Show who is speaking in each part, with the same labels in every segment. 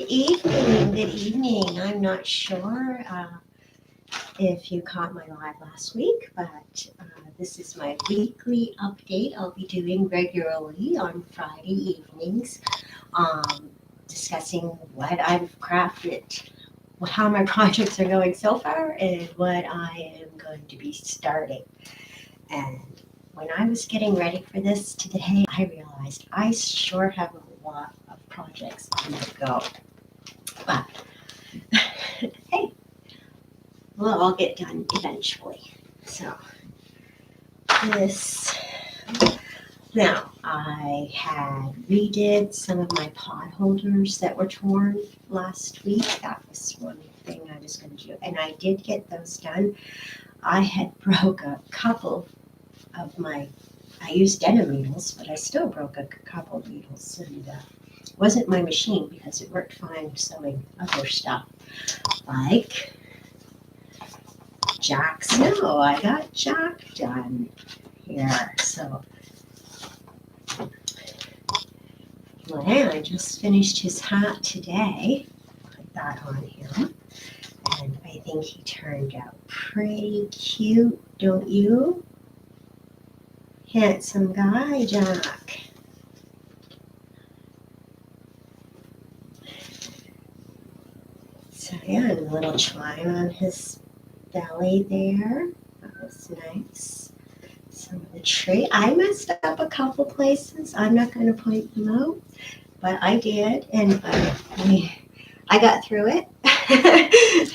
Speaker 1: evening. Good evening. I'm not sure if you caught my live last week, but this is my weekly update I'll be doing regularly on Friday evenings, um, discussing what I've crafted, how my projects are going so far, and what I am going to be starting. And when I was getting ready for this today, I realized I sure have a lot of projects on the go. But hey, we'll all get done eventually. So this now I had redid some of my pot holders that were torn last week. That was one thing I was going to do, and I did get those done. I had broke a couple of my. I used denim needles, but I still broke a couple of needles, and it wasn't my machine because it worked fine sewing other stuff like Jack's. No, I got Jack done here. So, well, I just finished his hat today. Put that on him. And I think he turned out pretty cute, don't you? Handsome guy, Jack. So, yeah, and a little twine on his belly there. That was nice. Some of the tree. I messed up a couple places. I'm not going to point them out, but I did, and I got through it.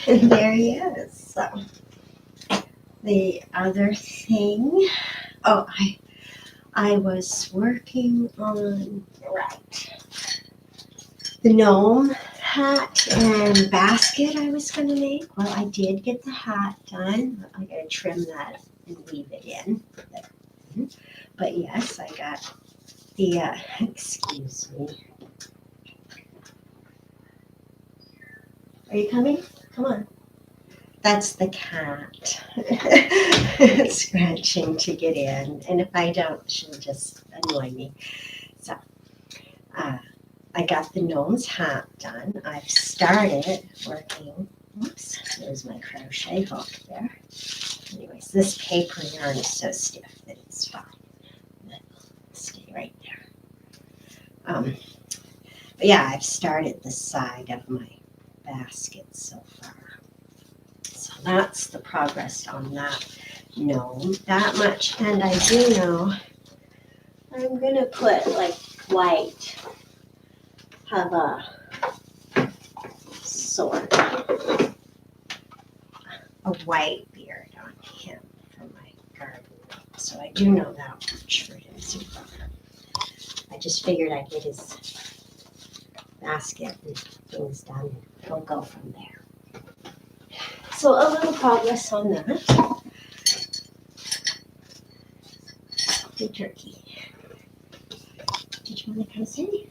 Speaker 1: And there he is. So the other thing, oh, I was working on the gnome hat and basket I was going to make. Well, I did get the hat done. I got to trim that and weave it in. But yes, I got the, excuse me. Are you coming? Come on. That's the cat scratching to get in. And if I don't, she'll just annoy me. So, I got the gnome's hat done. I've started working. Oops, there's my crochet hook there. Anyways, this paper yarn is so stiff that it's fine. It'll stay right there. But yeah, I've started the side of my basket so far. So that's the progress on that gnome. That much, and I do know I'm gonna put like white, have a sort of a white beard on him for my garden. So I do know that much for him so far. I just figured I'd get his basket and things done. He'll go from there. So a little progress on that. The turkey. Did you want to come see?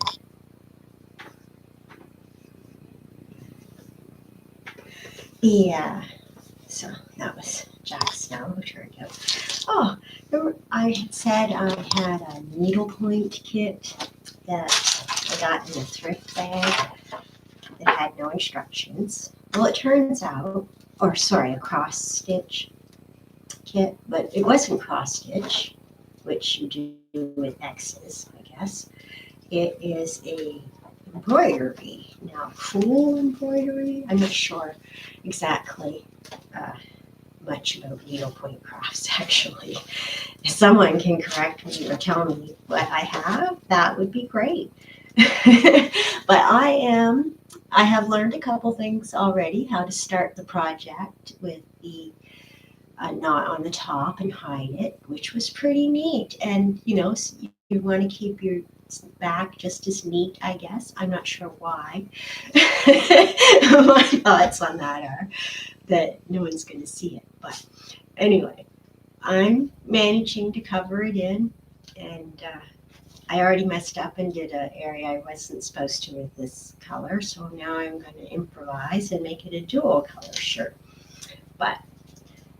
Speaker 1: Yeah. So that was Jack's now who turned out. Oh, I had said I had a needlepoint kit that I got in a thrift bag that had no instructions. Well, it turns out, or sorry, a cross stitch kit, but it wasn't cross stitch, which you do with X's, I guess. It is a embroidery. Now, full embroidery? I'm not sure exactly much about needlepoint crafts, actually. If someone can correct me or tell me what I have, that would be great. But I have learned a couple things already, how to start the project with the knot on the top and hide it, which was pretty neat. And, you know, you want to keep your back just as neat, I guess. I'm not sure why. My thoughts on that are that no one's going to see it. But anyway, I'm managing to cover it in, and I already messed up and did an area I wasn't supposed to with this color, so now I'm going to improvise and make it a dual color shirt. But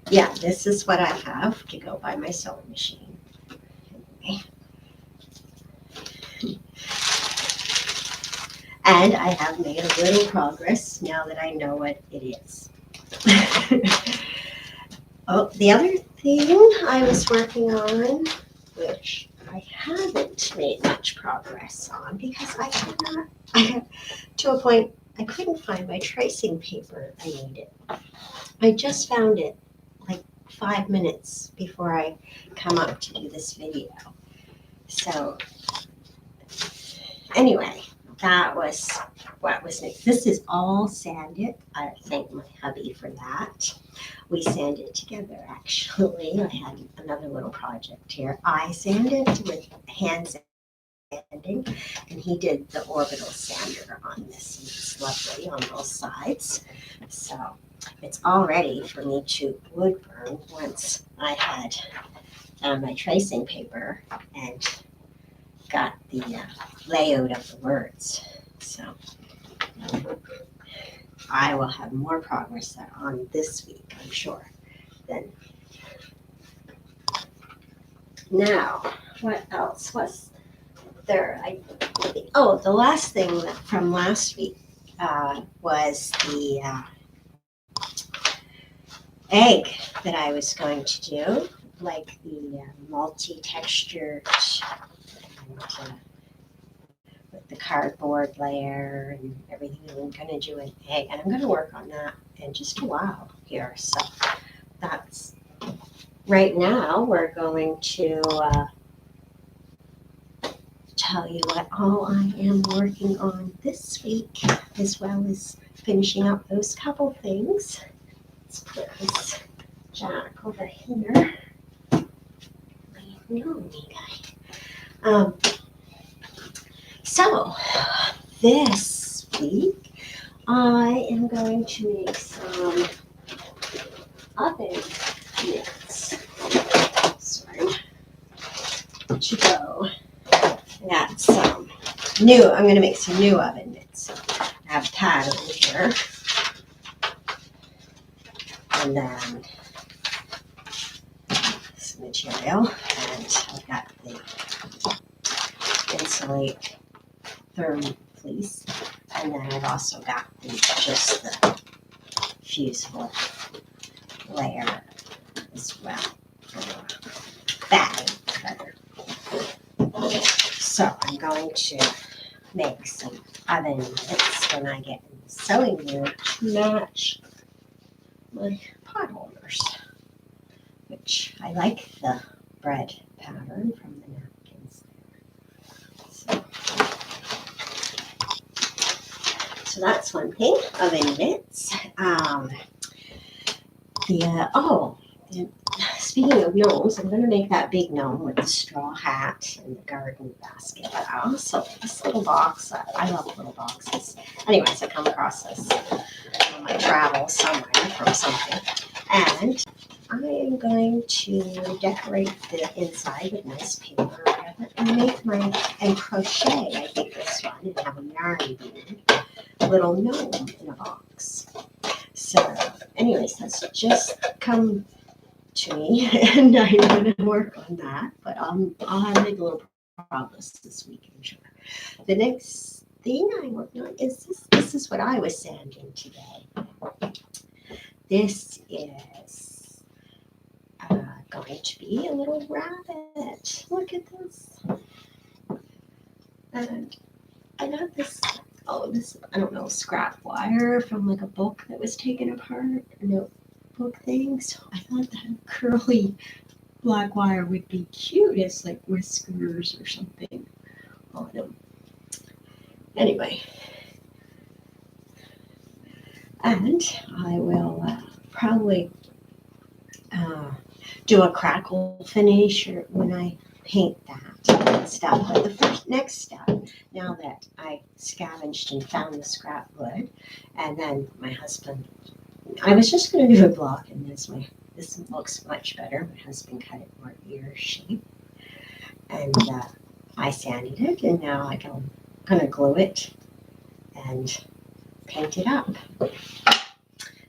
Speaker 1: yeah, this is what I have to go by my sewing machine. Anyway. And I have made a little progress now that I know what it is. Oh, the other thing I was working on, which I haven't made much progress on because to a point, I couldn't find my tracing paper I needed. I just found it like 5 minutes before I come up to do this video. So anyway, that was what was next. This is all sanded. I thank my hubby for that. We sanded together actually. I had another little project here. I sanded with hand sanding, and he did the orbital sander on this. And it's lovely on both sides. So it's all ready for me to wood burn once I had my tracing paper and got the layout of the words. So I will have more progress on this week, I'm sure. Then now, what else was there? The last thing from last week was the egg that I was going to do, like the multi-textured and with the cardboard layer and everything. I'm going to do an egg, and I'm going to work on that in just a while here. So that's right now. We're going to tell you what all I am working on this week, as well as finishing up those couple things. Let's put this Jack over here. So this week I am going to make some oven mitts. Sorry. To go. I got some I'm going to make some new oven mitts. I have pattern here. And then some material. And I've got the insulate therm fleece. And then I've also got just the fusible layer as well for bag feather. So I'm going to make some oven mitts when I get in the sewing room to match my pot holders, which I like the bread pattern from the napkins there. So that's one thing, oven mitts. Speaking of gnomes, I'm going to make that big gnome with the straw hat and the garden basket. But also, this little box, I love little boxes. Anyways, I come across this on my travels somewhere from something. And I am going to decorate the inside with nice paper and crochet, I think this one, and have a yarn bead, little gnome in a box. So anyways, that's just come to me, and I'm going to work on that, but I'll make a little progress this week, I'm sure. The next thing I worked on is this is what I was sanding today. This is going to be a little rabbit. Look at this. And I got this I don't know, scrap wire from like a book that was taken apart, a notebook thing. So I thought that curly black wire would be cute as like whiskers or something on them. Anyway, and I will probably do a crackle finish or when I paint that stuff. But the next step, now that I scavenged and found the scrap wood, and then my husband, I was just going to do a block in this way. This looks much better. My husband cut it more ear shape, and I sanded it, and now I'm going to glue it and paint it up.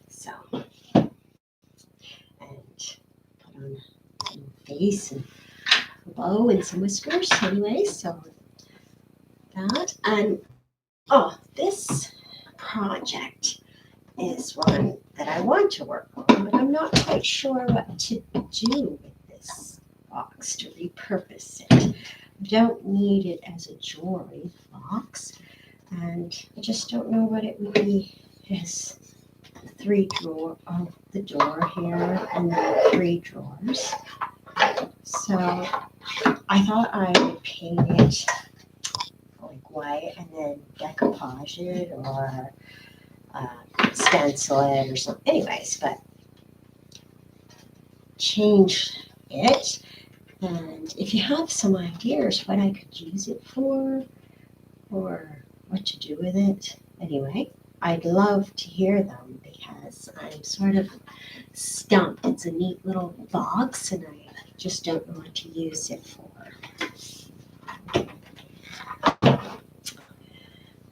Speaker 1: So, and put on some face and a bow and some whiskers anyway, so that. And project is one that I want to work on, but I'm not quite sure what to do with this box to repurpose it. I don't need it as a jewelry box, and I just don't know what it would be as 3 drawer of the door here and then 3 drawers. So I thought I would paint it like white and then decoupage it or stencil it or something. Anyways, but change it. And if you have some ideas what I could use it for or what to do with it, anyway, I'd love to hear them because I'm sort of stumped. It's a neat little box and I just don't know what to use it for.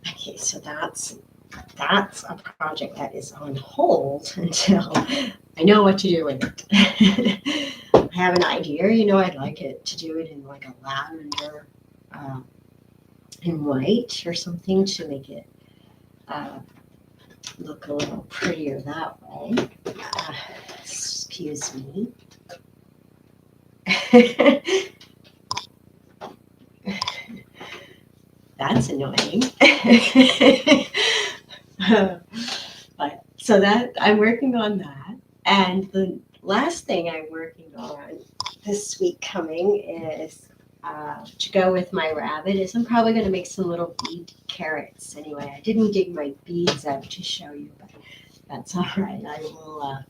Speaker 1: Okay, so that's a project that is on hold until I know what to do with it. I have an idea, I'd like it to do it in like a lavender in white or something to make it look a little prettier that way. Excuse me. That's annoying. But so that I'm working on that. And the last thing I'm working on this week coming is to go with my rabbit is I'm probably going to make some little bead carrots. Anyway, I didn't dig my beads out to show you, but that's all right. I will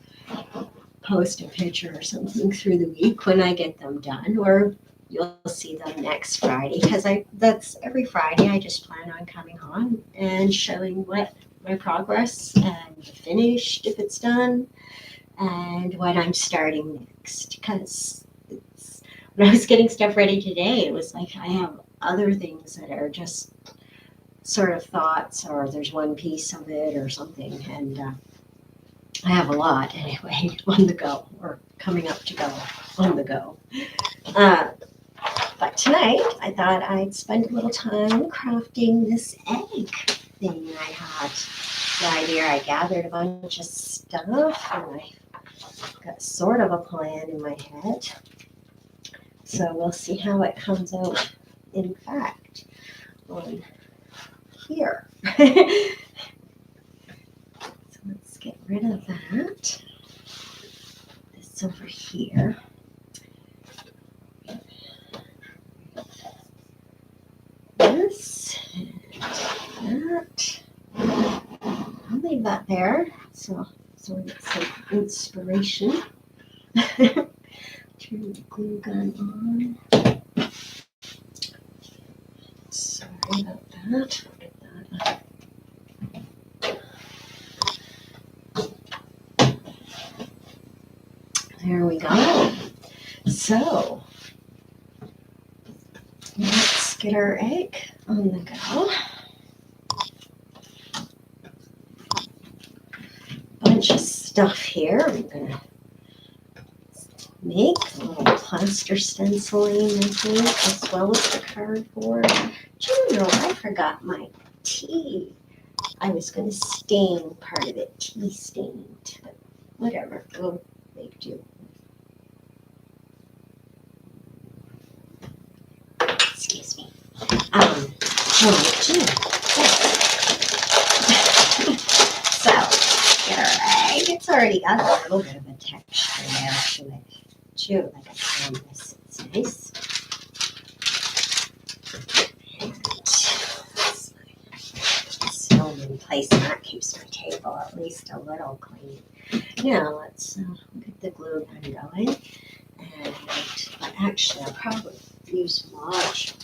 Speaker 1: post a picture or something through the week when I get them done, or you'll see them next Friday because that's every Friday. I just plan on coming on and showing what my progress and finished if it's done and what I'm starting next. Because when I was getting stuff ready today, it was like I have other things that are just sort of thoughts, or there's one piece of it or something, and I have a lot anyway on the go or coming up to go on the go. But tonight I thought I'd spend a little time crafting this egg thing I had. The idea, I gathered a bunch of stuff and I got sort of a plan in my head. So we'll see how it comes out in fact on here. So let's get rid of that. This over here. This and that. I'll leave that there. So it's some inspiration. Turn the glue gun on. Sorry about that. I'll get that up. There we go. So let's get our egg on the go. Bunch of stuff here. I'm gonna make a little plaster stenciling, I think, as well as the cardboard. Do you know, I forgot my tea. I was going to stain part of it, tea stained, but whatever, we'll make do. Excuse me. So, get our egg. It's already got a little bit of a texture there to it, too, like a canvas. It's nice. In place, and that keeps my table at least a little clean. Now let's get the glue gun going, and actually I'll probably use Lodge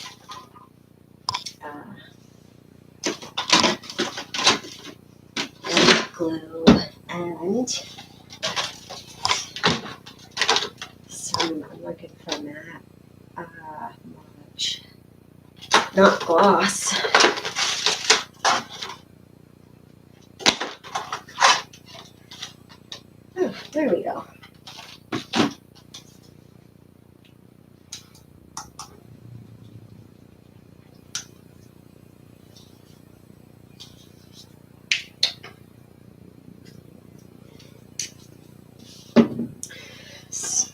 Speaker 1: glue and some. I'm looking for matte Lodge, not gloss. There we go.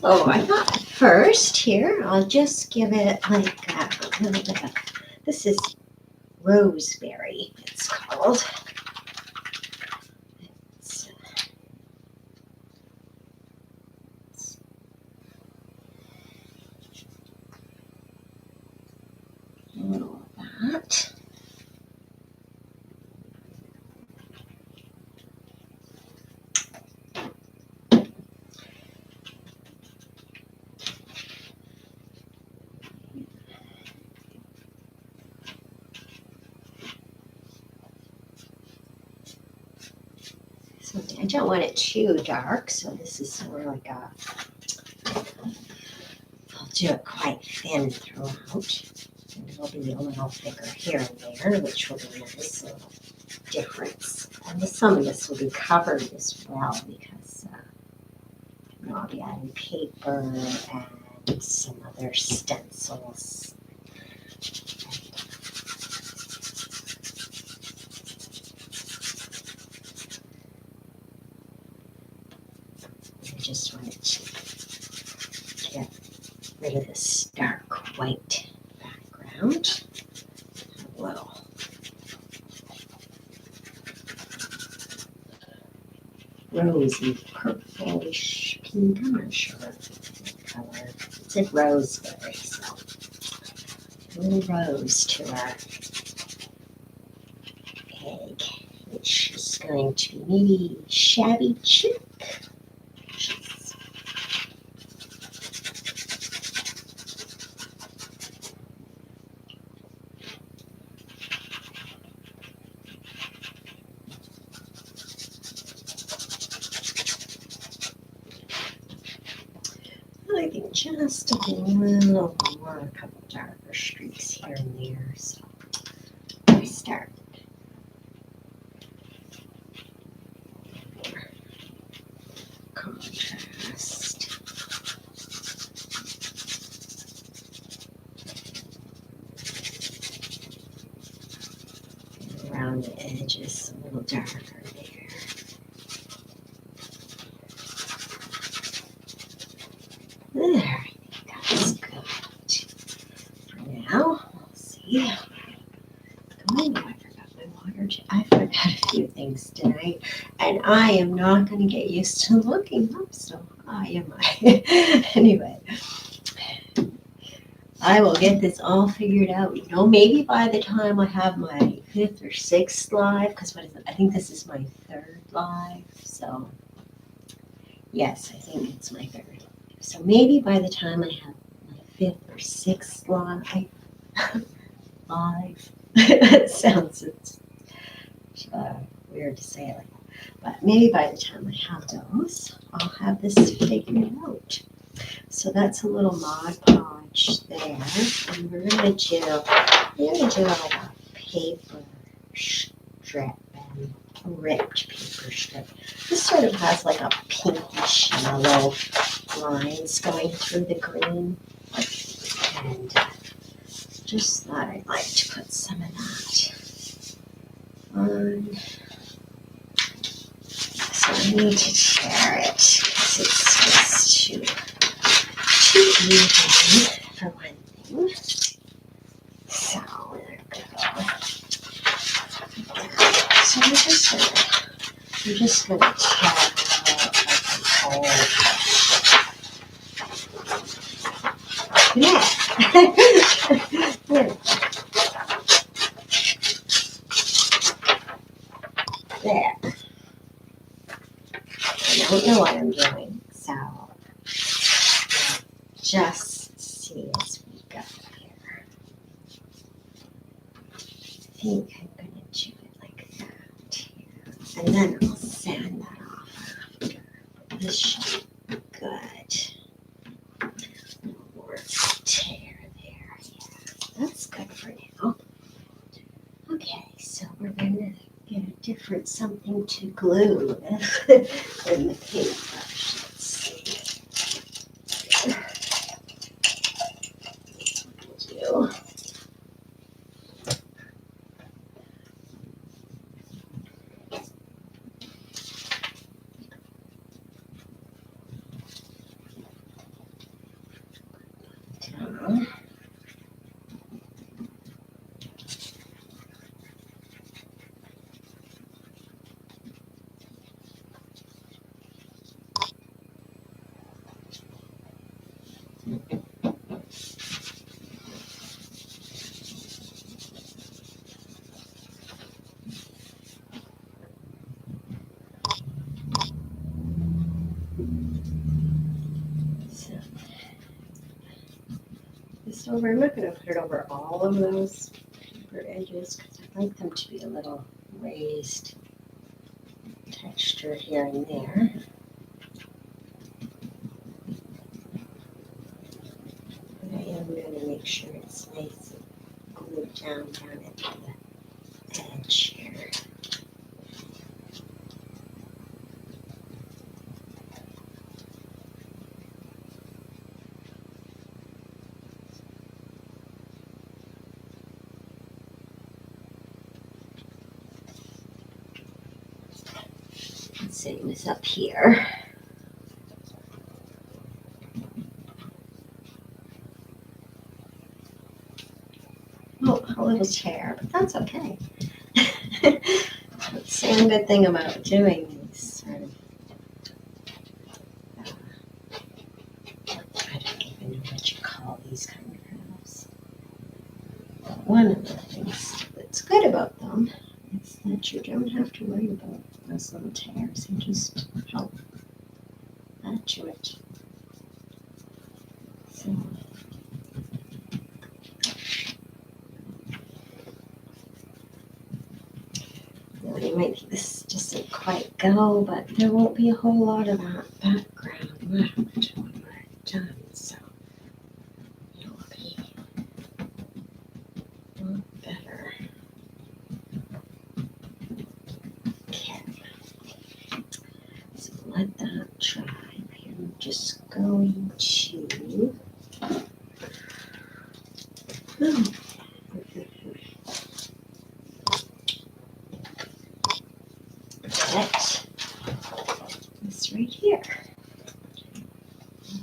Speaker 1: Oh, I thought first here, I'll just give it like a little bit of, this is roseberry, it's called. It's, a little of that. So I don't want it too dark, so this is more like a, I'll do it quite thin throughout. And it'll be a little thicker here and there, which will be a nice little difference. And some of this will be covered as well because I'll be adding paper and some other stencils. I just wanted to get rid of this dark white background. A little rosy purplish pink, I'm not sure what color. It said roseberry, so a little rose to our egg, which is going to be maybe shabby chick. I think just a little more, a couple darker streaks here and there. So we start. Contrast. And around the edges, a little darker there. There, I think that's good. For now, we'll see. Oh, I forgot my water. I forgot a few things tonight, and I am not going to get used to looking up so high, am I? Anyway, I will get this all figured out. You know, maybe by the time I have my 5th or 6th live, because what is it? I think this is my 3rd live. So, yes, I think it's my 3rd. So maybe by the time I have my 5th or 6th live, that sounds weird to say it like that. But maybe by the time I have those, I'll have this figured out. So that's a little Mod Podge there. And we're gonna do like a paper strip and ripped paper strip. This sort of has like a pinkish yellow lines going through the green. And just thought I'd like to put some of that on. So I need to share it because it's just too even for one thing. So there we go. So I'm just gonna tear out like an old. Yeah. There. I don't know what I'm doing, so just see as we go here. I think I'm going to do it like that here. And then I'll sand that off after. This should be good. A little more tear there. Yeah, that's good for now. Okay, so we're going to get a different something to glue than the paintbrush. Let's see. Do. from this over. I'm not going to put it over all of those paper edges because I like them to be a little raised texture here and there. But I am going to make sure it's nice and glued down into the edge here. Same as up here. Oh, a little tear, but that's okay. That's the one good thing about doing these sort of, I don't even know what you call these kind of crafts. But one of the things that's good about them is that you don't have to worry about those little tears and just help add to it. So, now you might think this doesn't quite go, but there won't be a whole lot of that background left when we're done, so it'll be a lot better. Okay, so let that dry. I'm just going to set this right here.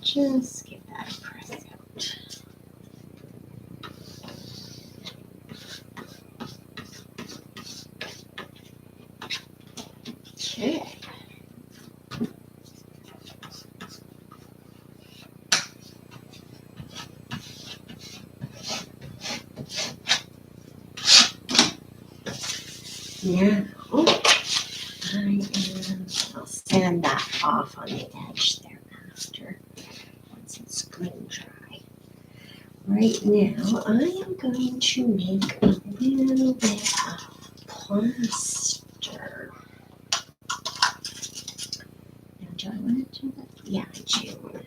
Speaker 1: Just give that a press out. Okay. Now, I'll sand that off on the edge there after, once it's good and dry. Right now, I am going to make a little bit of plaster. Now, do I want to do that? Yeah, I do.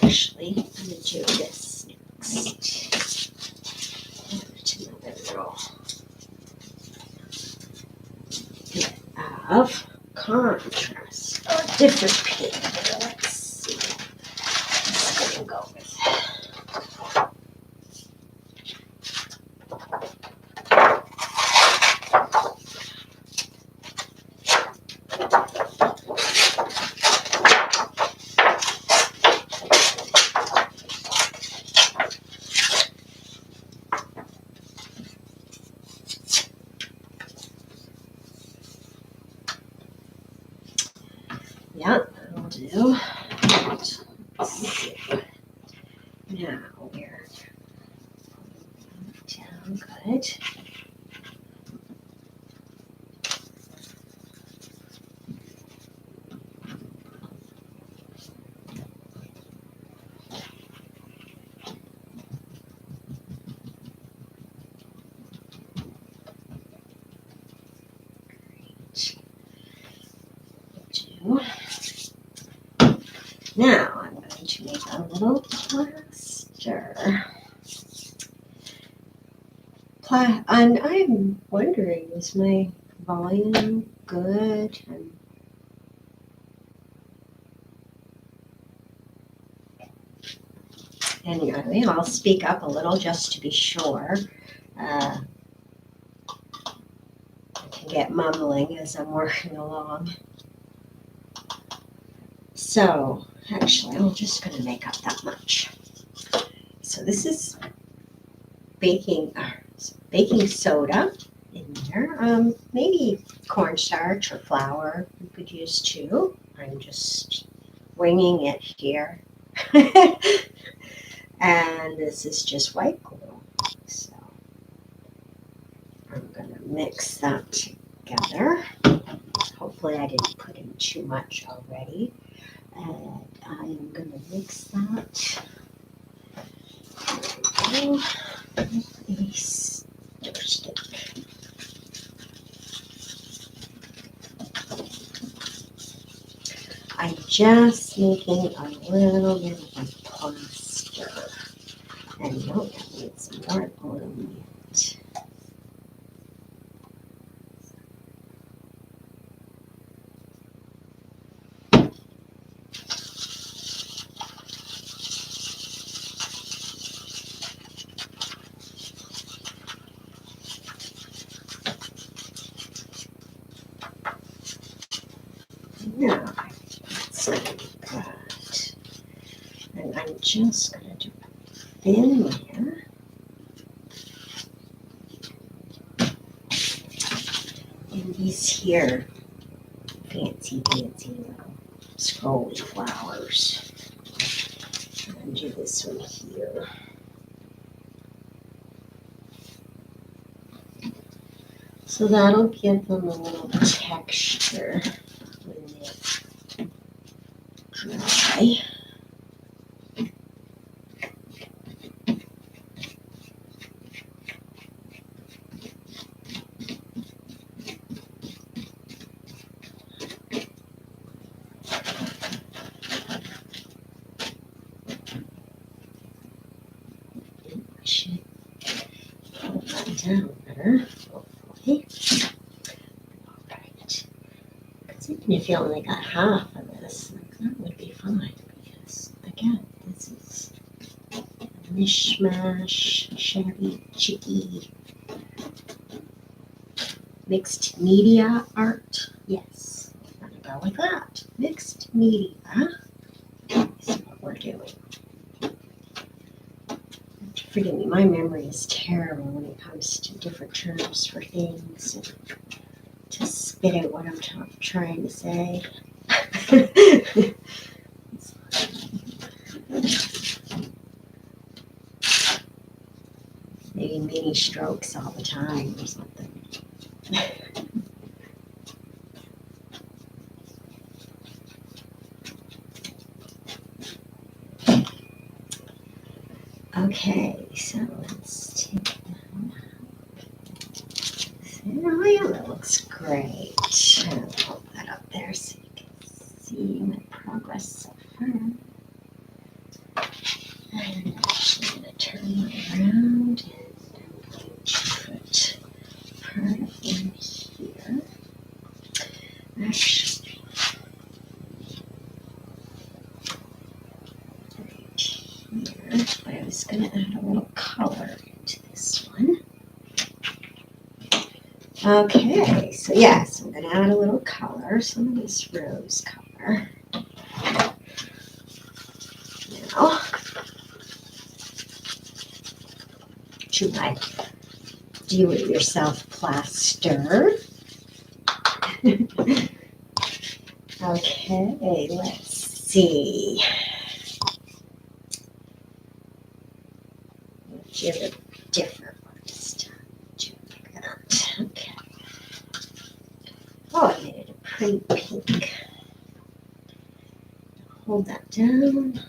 Speaker 1: Actually, I'm going to do this next. Another little bit of contrast or different paper. Let's see. I'm just going to go with yeah, that'll do. Let's see. Now we're down good. Now I'm going to make a little plaster. And I'm wondering, is my volume good? Anyway, I'll speak up a little just to be sure. I can get mumbling as I'm working along. So, actually, I'm just going to make up that much. So this is baking soda in there. Maybe cornstarch or flour you could use too. I'm just winging it here. And this is just white glue. So I'm going to mix that together. Hopefully I didn't put in too much already. And I am going to mix that. A stick. I'm just making a little bit of a plaster. And no, that needs more glue yet. Now, that's good. And I'm just going to do a thin layer. And these here fancy little scrolly flowers. And do this one here. So that'll give them a little texture when they dry. I should put that down better, hopefully. Alright. Because even if you only got half of this, that would be fine. Because, again, this is mishmash, shabby, chicky, mixed media art. Yes, I'm going to go with that. Mixed media is what we're doing. Forgive me, my memory is terrible when it comes to different terms for things and to spit out what I'm trying to say. Maybe mini strokes all the time or something. Okay, so let's take that. Oh yeah, that looks great. I'll hold that up there so you can see my progress so far. And I'm actually going to turn that around and I'm going to put part of in here. Actually, right here, but I was going to add a little color into this one. Okay, so yes, I'm going to add a little color, some of this rose color. Now, to my do-it-yourself plaster. Okay, let's see. Give it a different one this time. Like that. Okay. Oh, I made it a pretty pink. Hold that down.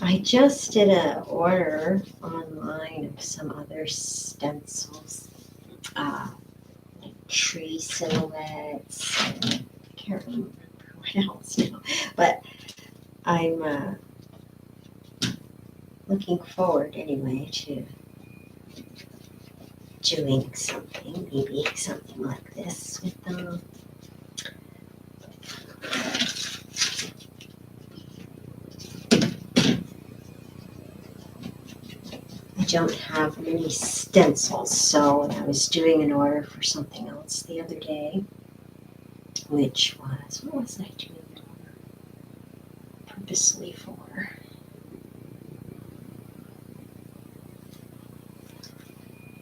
Speaker 1: I just did an order online of some other stencils, like tree silhouettes. I can't remember what else now, but I'm looking forward anyway to doing something, maybe something like this with them. I don't have many stencils, so I was doing an order for something else the other day, which was, what was I doing an order purposely for?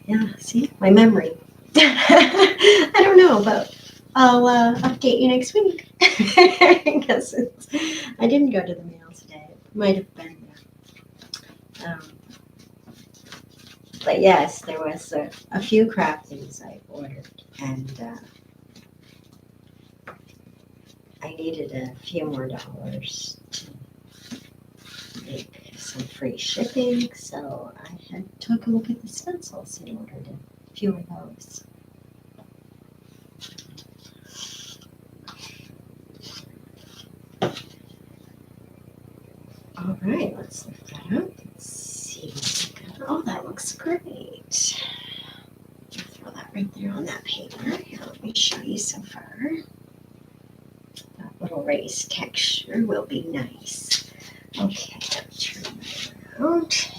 Speaker 1: Yeah, see, my memory. I don't know, but I'll update you next week. Because I didn't go to the mail today. It might have been there. But yes, there was a few craft things I ordered, and I needed a few more dollars to make some free shipping, so I had took a look at the stencils and ordered a few of those. All right, let's lift that up. Let's see what we got. Oh, that looks great. Throw that right there on that paper. Here, let me show you so far. That little raised texture will be nice. Okay, turn that around.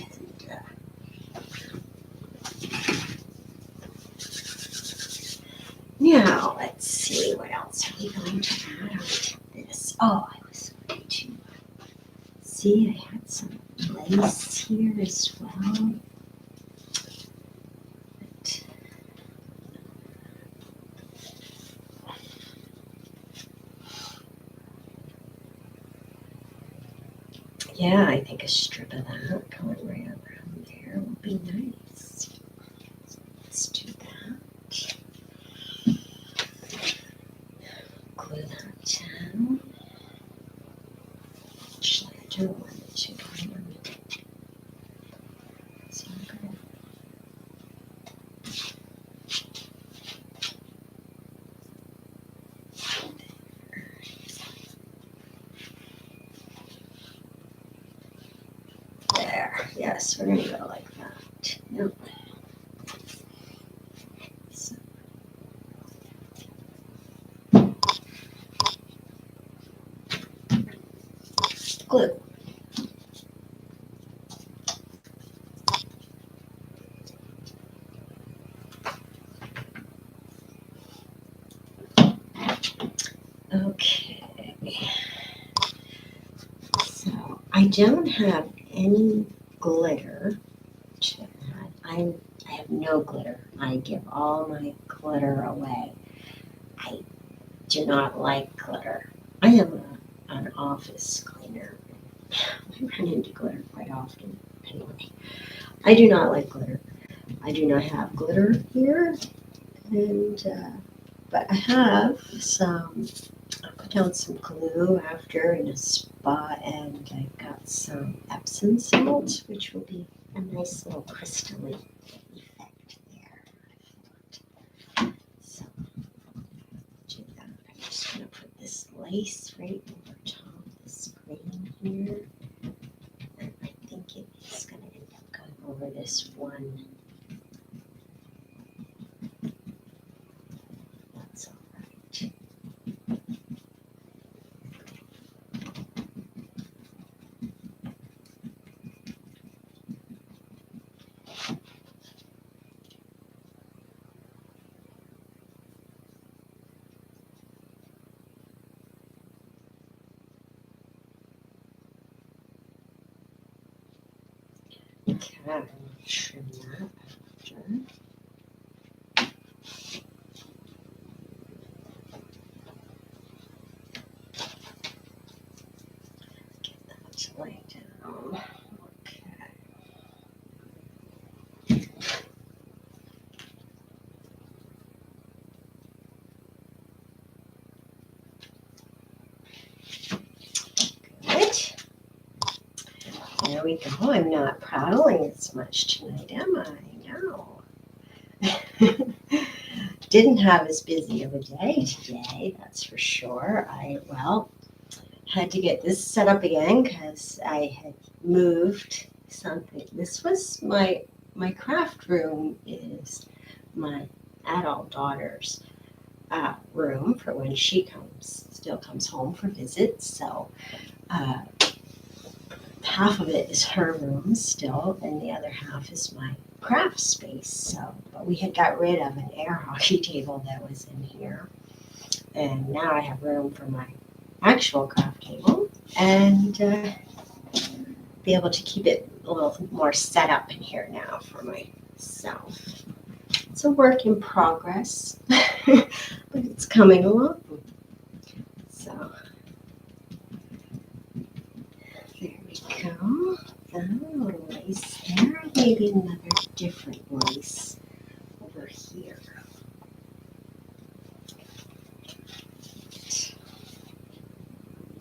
Speaker 1: Now, let's see, what else are we going to add onto this? Oh, I was going to see, I had some lace here as well. But yeah, I think a strip of that going right around there will be nice. Let's do that. Glue that down. Actually, I don't want it to go on. So I'm gonna there. Yes, we're gonna go like that. Yep. So, glue. Okay. So I don't have any glitter to add. I have no glitter. I give all my glitter away. I do not like glitter. I am an office cleaner. I run into glitter quite often. Anyway, I do not like glitter. I do not have glitter here, and but I have some. I put down some glue after in a spot, and I've got some Epsom salt, which will be a nice little crystalline effect there. So do that. I'm just gonna put this lace right over top of the screen here, and I think it is gonna end up going over this one. That's all right. Okay, I'm gonna trim that after. Get that to lay down. Okay. Good. There we go. I'm not prattling as much tonight, am I? No. Didn't have as busy of a day today, that's for sure. Had to get this set up again because I had moved something. This was my craft room is my adult daughter's room for when she still comes home for visits. So half of it is her room still, and the other half is my craft space. So, but we had got rid of an air hockey table that was in here, and now I have room for my actual craft table and be able to keep it a little more set up in here now for myself. It's a work in progress, but it's coming along. So there we go. That little lace there. Maybe another different lace over here.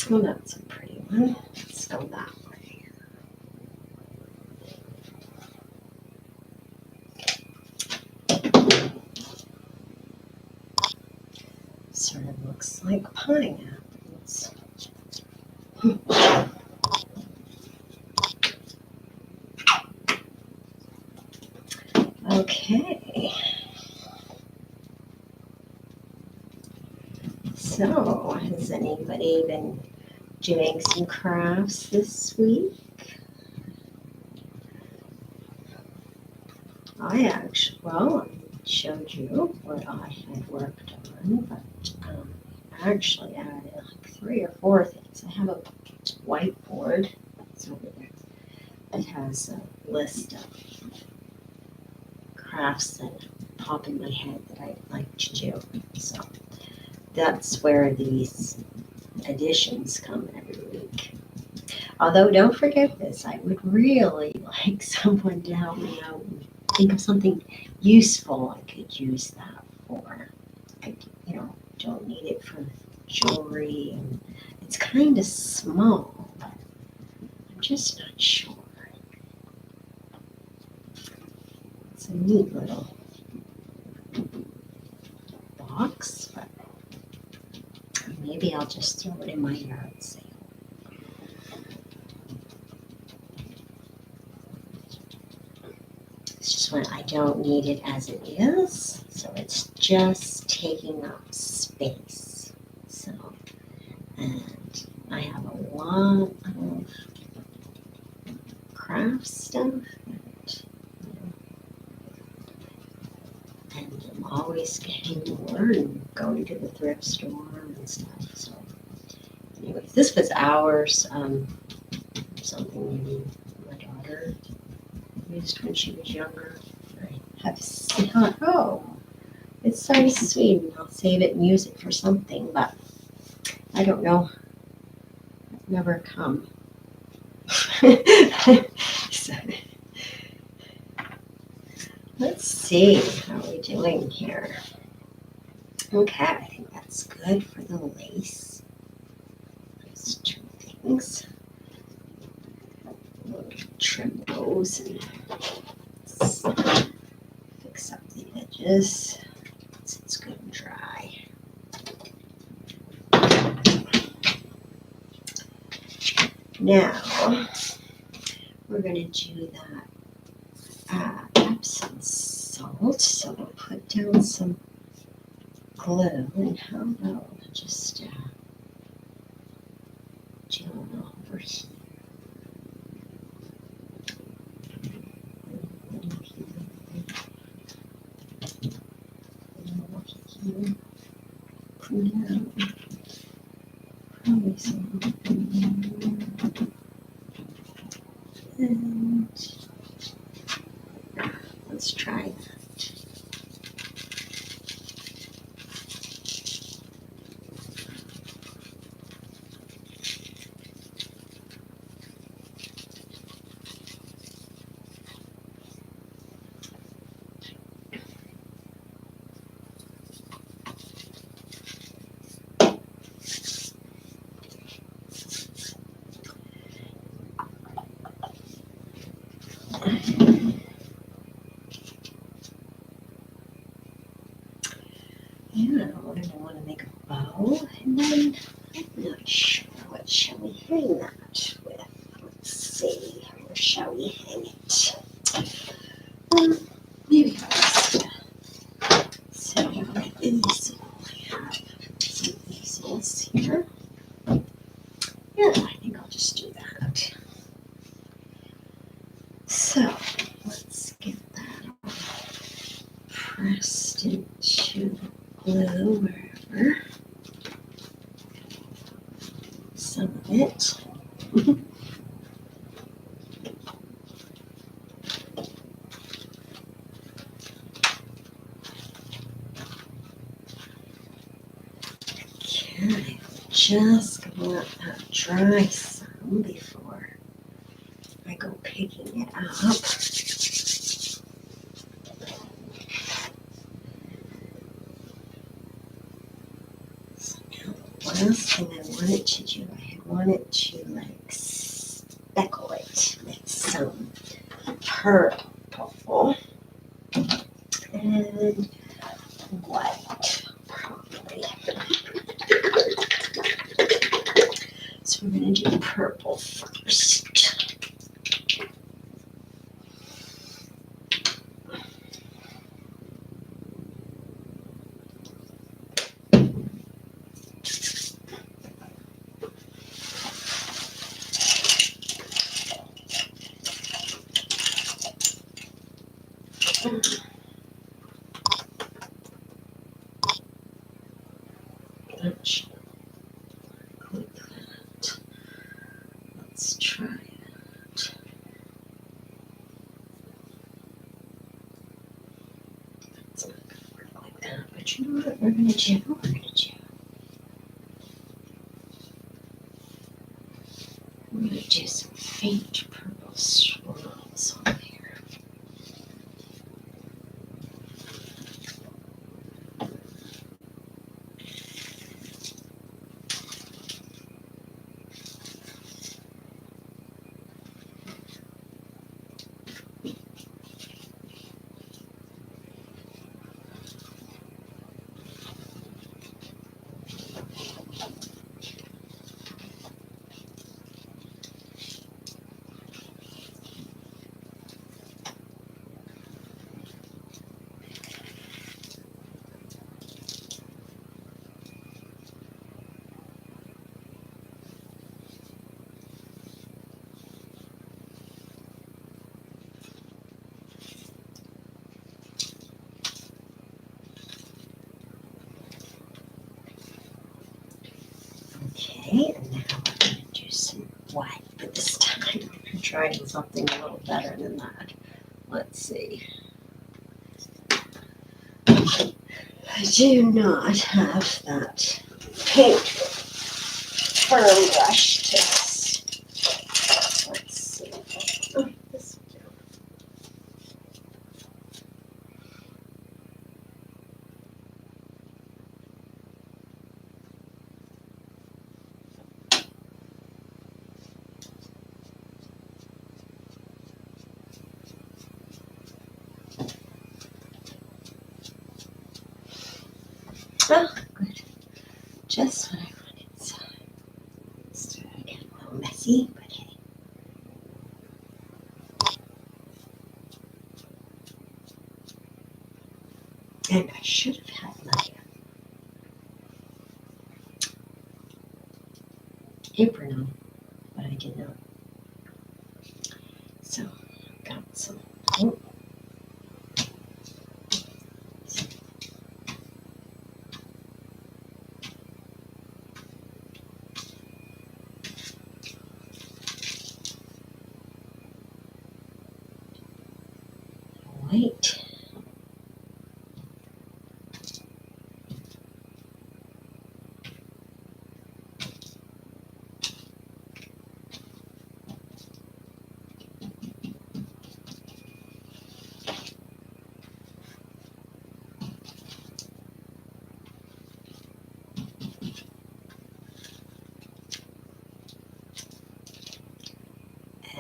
Speaker 1: Oh, that's a pretty one. Let's go that way. Sort of looks like pineapples. Okay. So, has anybody been doing some crafts this week? I showed you what I had worked on, but I actually added like 3 or 4 things. I have a whiteboard. It's over there. It has a list of crafts that pop in my head that I'd like to do. So that's where these additions come every week. Although don't forget this, I would really like someone to help me out and think of something useful I could use that for. I, don't need it for jewelry, and it's kind of small, but I'm just not sure. It's a neat little box, but maybe I'll just throw it in my yard sale. It's just when I don't need it as it is, so it's just taking up space. So, and I have a lot of craft stuff, and I'm always getting more and going to the thrift store and stuff. So, anyway, this was ours. Something maybe my daughter used when she was younger. I have thought, oh, it's so sweet, and I'll save it and use it for something, but I don't know. It's never come. So, let's see how we're doing here. Okay, I think that's good for the lace. Those 2 things. We'll trim those and fix up the edges once it's good and dry. Now, we're going to do that Epsom salt. So I'll put down some glue, and how about just do it over here. Probably some. And let's try that. Yeah, I want to make a bow, and then I'm not sure what shall we hang that with. Let's see, where shall we hang it? Maybe I'll just set it with an easel. I have some easels here. Yeah, I think I'll just do that. So let's get that all pressed into glue wherever. Some of it. Okay, just gonna let that dry some before I go picking it up. So now the last thing I wanted to do, I wanted to like speckle it with some purple and white, probably. So we're gonna do purple first. That should look like that. Let's try it. It's not gonna work like that, but you know what we're gonna do? We're gonna do some faint purple swirls on here. Okay, and now we're gonna do some white, but this time I'm trying something a little better than that. Let's see. I do not have that pink firm brush to this. Let's see. Oh, this will do. Oh, good. Just what I wanted. So, started getting a little messy, but hey. And I should have had my apron on, but I did not. So, got some. Oh. White.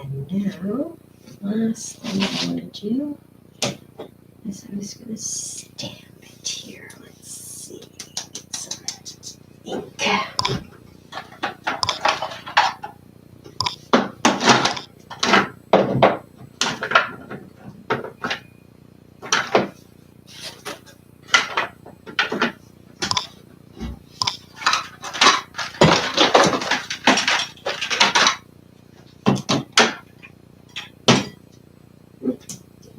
Speaker 1: And now, last thing I want to do is I'm just going to stamp it here. Let's see. Get some ink.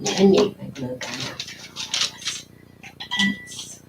Speaker 1: I need my glue gun after all this. Let's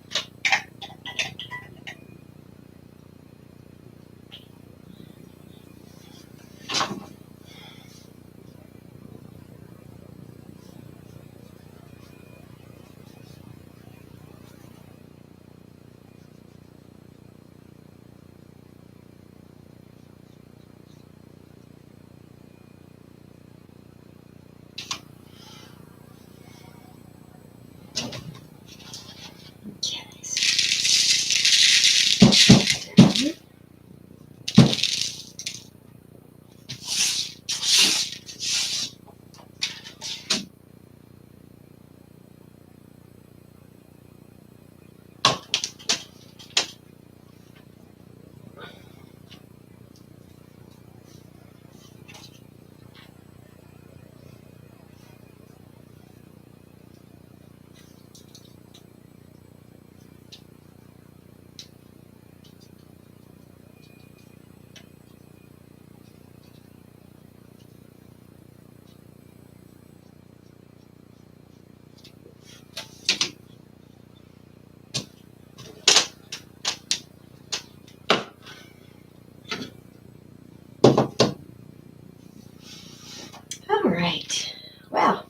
Speaker 1: all right. Well,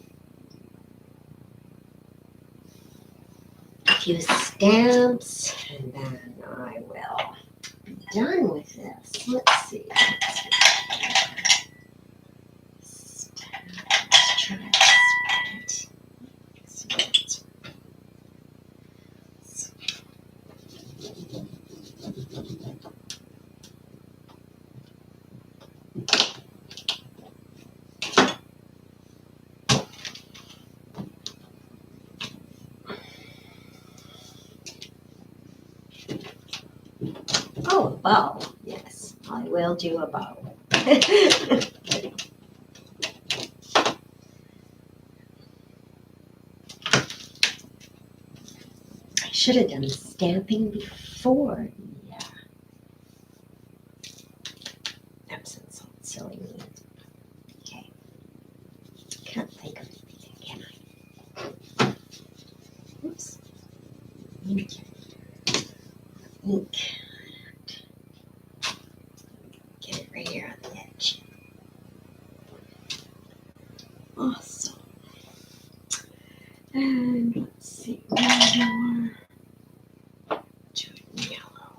Speaker 1: a few stamps, and then I will be done with this. Let's see. Let's try this. Oh, a bow. Yes, I will do a bow. I should have done stamping before. Yeah. Epsom salt, silly me. Okay. Can't think of anything, can I? Oops. Ink. Get it right here on the edge. Awesome. And let's see, one more. Do it in yellow.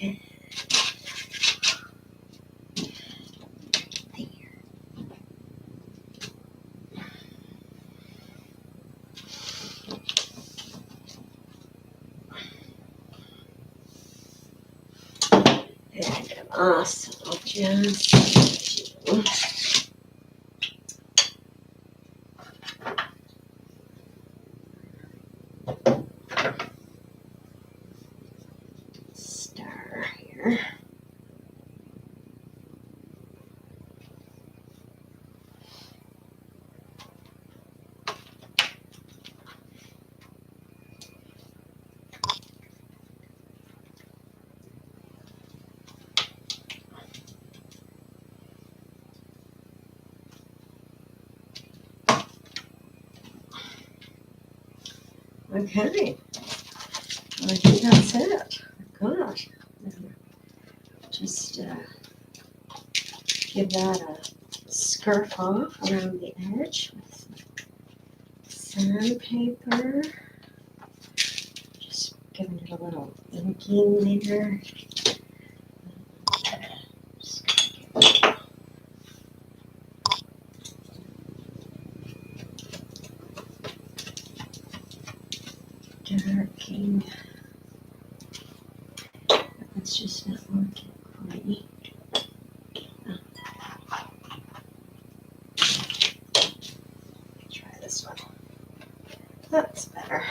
Speaker 1: And there. And awesome. Just star here. Okay. I think that's it. Gosh. Just give that a scurf off around the edge with sandpaper. Just giving it a little inking there. Just gonna get darking. It's just not working quite. Try this one. That's better.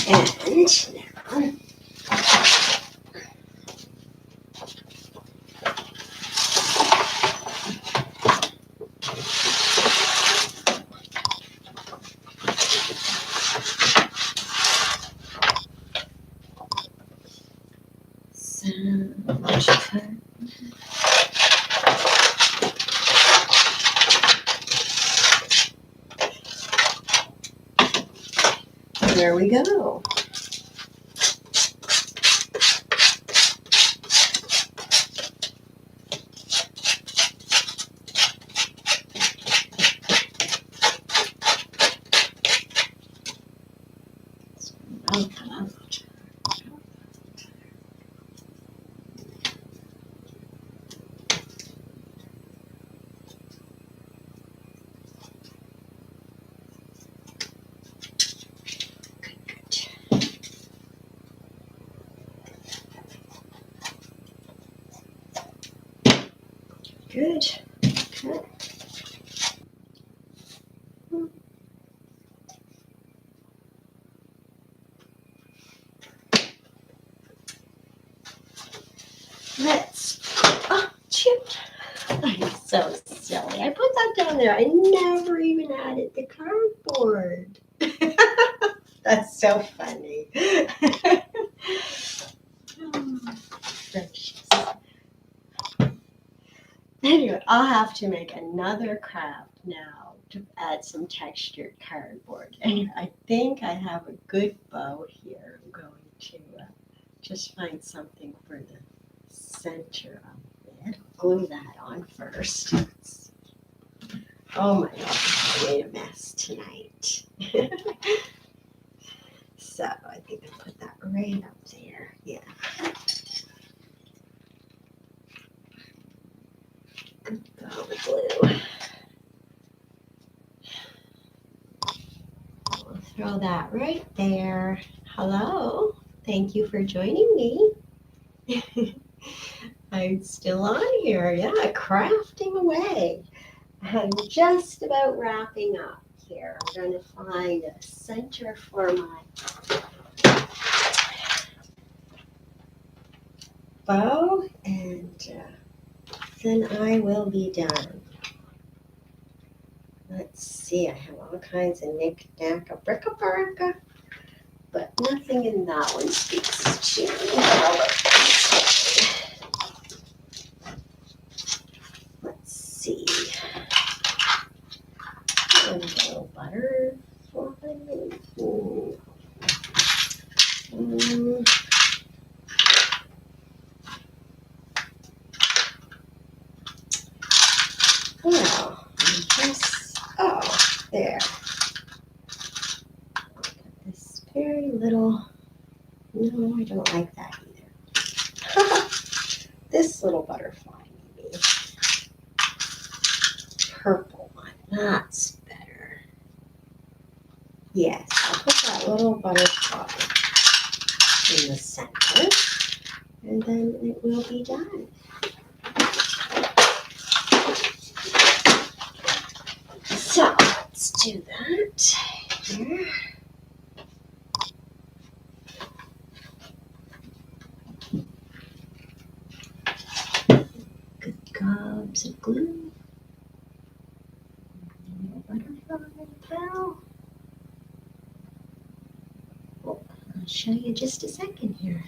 Speaker 1: And now There we go. Good. Okay. Oh, shoot. I'm so silly. I put that down there. I never even added the cardboard. That's so funny. Oh, gracious. Anyway, I'll have to make another craft now to add some textured cardboard. Anyway, I think I have a good bow here. I'm going to just find something for the center of it. Glue that on first. Oh my God, I made a mess tonight. So I think I'll put that right up there. Yeah. Good bow glue. I'll throw that right there. Hello. Thank you for joining me. I'm still on here. Yeah, crafting away. I'm just about wrapping up here. I'm going to find a center for my bow, and then I will be done. Let's see, I have all kinds of knick-knack, a bric-a-brac, but nothing in that one speaks to me. Let's see. A little butterfly. Well, I guess, oh, there. This very little, no, I don't like that either. This little butterfly, maybe. Purple one, that's better. Yes, I'll put that little butterfly in the center, and then it will be done. So let's do that here. Good gobs of glue. Butterfly bow. Oh, I'll show you just a second here.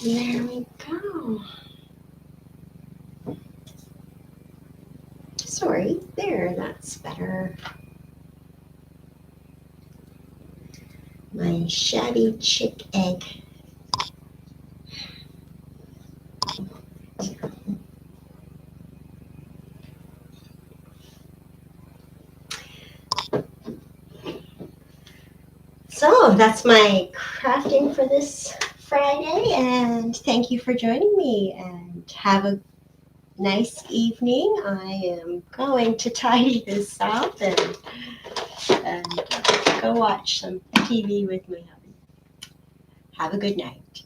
Speaker 1: There we go. Sorry, there, that's better. My shabby chick egg. So that's my crafting for this Friday, and thank you for joining me, and have a nice evening. I am going to tidy this up and go watch some TV with my hubby. Have a good night.